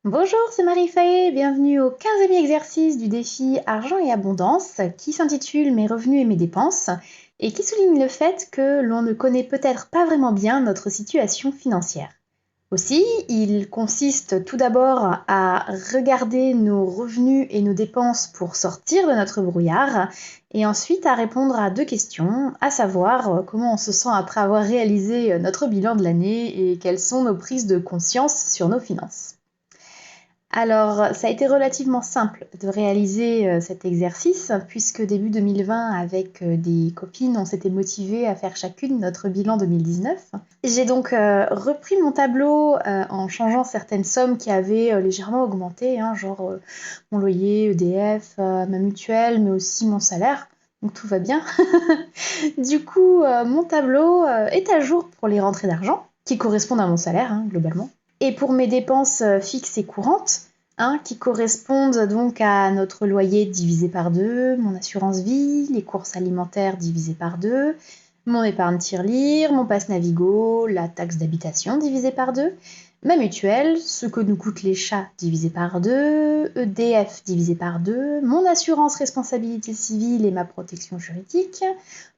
Bonjour, c'est Marie Fayet, bienvenue au 15e exercice du défi Argent et Abondance qui s'intitule Mes revenus et mes dépenses et qui souligne le fait que l'on ne connaît peut-être pas vraiment bien notre situation financière. Aussi, il consiste tout d'abord à regarder nos revenus et nos dépenses pour sortir de notre brouillard et ensuite à répondre à deux questions, à savoir comment on se sent après avoir réalisé notre bilan de l'année et quelles sont nos prises de conscience sur nos finances. Alors, ça a été relativement simple de réaliser cet exercice, puisque début 2020, avec des copines, on s'était motivées à faire chacune notre bilan 2019. J'ai donc repris mon tableau en changeant certaines sommes qui avaient légèrement augmenté, genre mon loyer, EDF, ma mutuelle, mais aussi mon salaire. Donc tout va bien. Du coup, mon tableau est à jour pour les rentrées d'argent, qui correspondent à mon salaire, globalement. Et pour mes dépenses fixes et courantes, qui correspondent donc à notre loyer divisé par 2, mon assurance vie, les courses alimentaires divisées par 2, mon épargne tirelire, mon pass Navigo, la taxe d'habitation divisée par 2, ma mutuelle, ce que nous coûtent les chats divisé par 2, EDF divisé par 2, mon assurance responsabilité civile et ma protection juridique,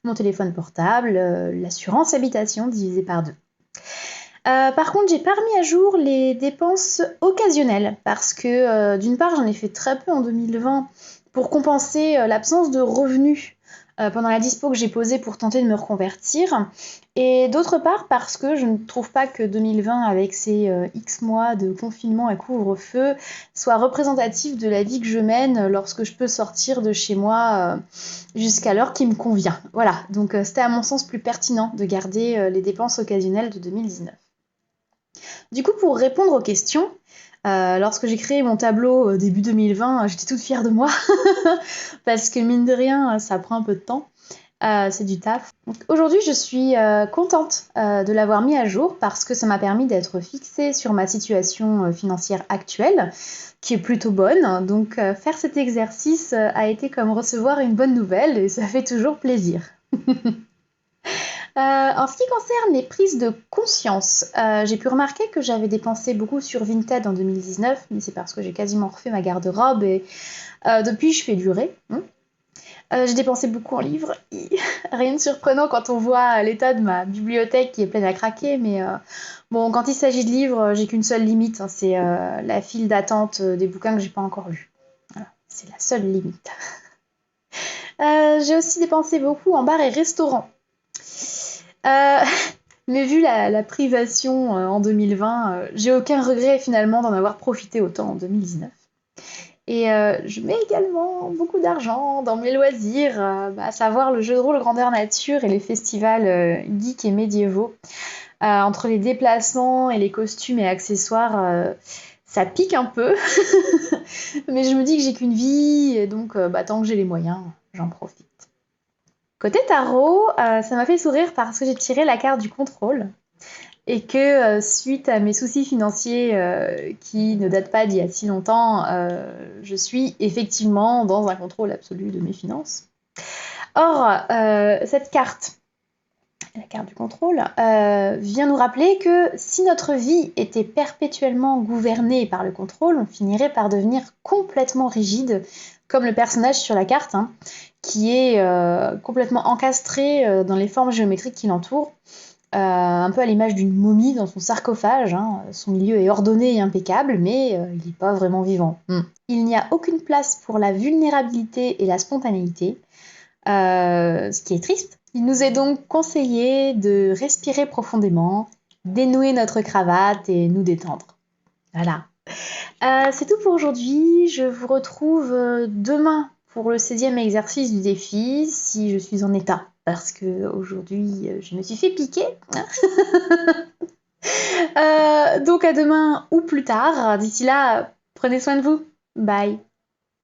mon téléphone portable, l'assurance habitation divisé par 2. Par contre, j'ai pas remis à jour les dépenses occasionnelles parce que d'une part, j'en ai fait très peu en 2020 pour compenser l'absence de revenus pendant la dispo que j'ai posée pour tenter de me reconvertir. Et d'autre part, parce que je ne trouve pas que 2020, avec ses X mois de confinement et couvre-feu, soit représentatif de la vie que je mène lorsque je peux sortir de chez moi jusqu'à l'heure qui me convient. Voilà, donc c'était à mon sens plus pertinent de garder les dépenses occasionnelles de 2019. Du coup, pour répondre aux questions, lorsque j'ai créé mon tableau début 2020, j'étais toute fière de moi parce que mine de rien, ça prend un peu de temps. C'est du taf. Donc, aujourd'hui, je suis contente de l'avoir mis à jour parce que ça m'a permis d'être fixée sur ma situation financière actuelle, qui est plutôt bonne. Donc, faire cet exercice a été comme recevoir une bonne nouvelle et ça fait toujours plaisir. En ce qui concerne les prises de conscience, j'ai pu remarquer que j'avais dépensé beaucoup sur Vinted en 2019, mais c'est parce que j'ai quasiment refait ma garde-robe et depuis je fais durer. J'ai dépensé beaucoup en livres, rien de surprenant quand on voit l'état de ma bibliothèque qui est pleine à craquer, mais bon, quand il s'agit de livres, j'ai qu'une seule limite, c'est la file d'attente des bouquins que j'ai pas encore lus. Voilà, c'est la seule limite. J'ai aussi dépensé beaucoup en bars et restaurants. Euh, mais vu la privation en 2020, j'ai aucun regret finalement d'en avoir profité autant en 2019. Et je mets également beaucoup d'argent dans mes loisirs, à savoir le jeu de rôle grandeur nature et les festivals geeks et médiévaux. Entre les déplacements et les costumes et accessoires, ça pique un peu. Mais je me dis que j'ai qu'une vie, et donc tant que j'ai les moyens, j'en profite. Côté tarot, ça m'a fait sourire parce que j'ai tiré la carte du contrôle et que suite à mes soucis financiers qui ne datent pas d'il y a si longtemps, je suis effectivement dans un contrôle absolu de mes finances. Or, cette carte, la carte du contrôle, vient nous rappeler que si notre vie était perpétuellement gouvernée par le contrôle, on finirait par devenir complètement rigide, comme le personnage sur la carte, qui est complètement encastré dans les formes géométriques qui l'entourent, un peu à l'image d'une momie dans son sarcophage. Son milieu est ordonné et impeccable, mais il n'est pas vraiment vivant. Il n'y a aucune place pour la vulnérabilité et la spontanéité, ce qui est triste. Il nous est donc conseillé de respirer profondément, dénouer notre cravate et nous détendre. Voilà. C'est tout pour aujourd'hui. Je vous retrouve demain pour le 16e exercice du défi, si je suis en état. Parce que aujourd'hui, je me suis fait piquer. Donc à demain ou plus tard. D'ici là, prenez soin de vous. Bye.